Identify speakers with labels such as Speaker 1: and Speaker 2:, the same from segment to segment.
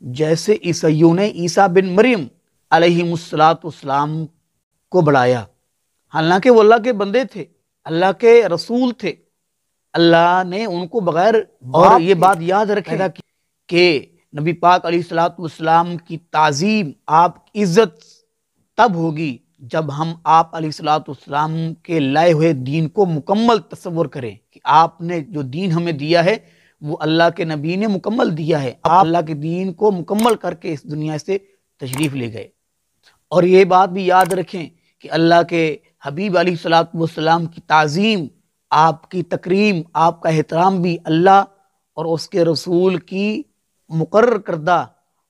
Speaker 1: جیسے عیسائیوں نے عیسیٰ بن مریم علیہ السلام کو بڑھایا، حالانکہ وہ اللہ کے بندے تھے، اللہ کے رسول تھے، اللہ نے ان کو بغیر اور یہ بات یاد رکھیں کہ نبی پاک علیہ السلام کی تعظیم، آپ کی عزت تب ہوگی جب ہم آپ علیہ السلام کے لائے ہوئے دین کو مکمل تصور کریں کہ آپ نے جو دین ہمیں دیا ہے وہ اللہ کے نبی نے مکمل دیا ہے، آپ اللہ کے دین کو مکمل کر کے اس دنیا سے تشریف لے گئے۔ اور یہ بات بھی یاد رکھیں کہ اللہ کے حبیب علیہ السلام کی تعظیم، آپ کی تکریم، آپ کا احترام بھی اللہ اور اس کے رسول کی مقرر کردہ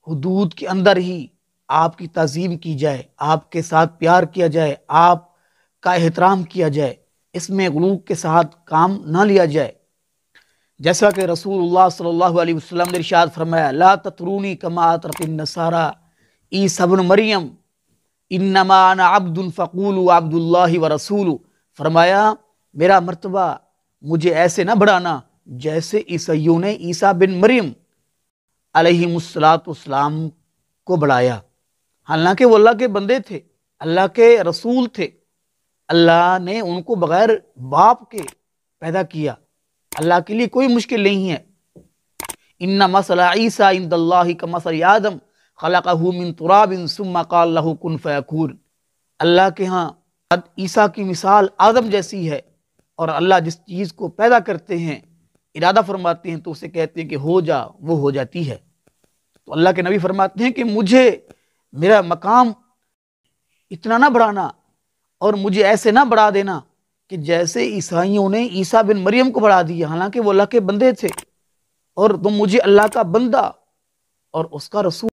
Speaker 1: حدود کے اندر ہی آپ کی تعظیم کی جائے، آپ کے ساتھ پیار کیا جائے، آپ کا احترام کیا جائے، اس میں غلو کے ساتھ کام نہ لیا جائے۔ جیسا کہ رسول اللہ صلی اللہ علیہ وسلم نے ارشاد فرمایا، لا تطرونی کما اطرت النصارى عیسیٰ ابن مریم انما انا عبد فقولوا عبد اللہ ورسولہ، فرمایا میرا مرتبہ مجھے ایسے نہ بڑھانا جیسے عیسائیوں نے عیسیٰ بن مریم علیہ السلام کو بڑھایا، حالانکہ وہ اللہ کے بندے تھے، اللہ کے رسول تھے، اللہ نے ان کو بغیر باپ کے پیدا کیا، اللہ کے لیے کوئی مشکل نہیں ہے۔ ان مثل عیسیٰ عند اللہ کمثل آدم خلقہ من تراب ثم قال له کن فیکون، اللہ کے ہاں عیسیٰ کی مثال آدم جیسی ہے، اور اللہ جس چیز کو پیدا کرتے ہیں، ارادہ فرماتے ہیں تو اسے کہتے ہیں کہ ہو جا، وہ ہو جاتی ہے۔ تو اللہ کے نبی فرماتے ہیں کہ مجھے میرا مقام اتنا نہ بڑھانا اور مجھے ایسے نہ بڑھا دینا کہ جیسے عیسائیوں نے عیسیٰ بن مریم کو بڑھا دیا، حالانکہ وہ اللہ کے بندے تھے، اور تم مجھے اللہ کا بندہ اور اس کا رسول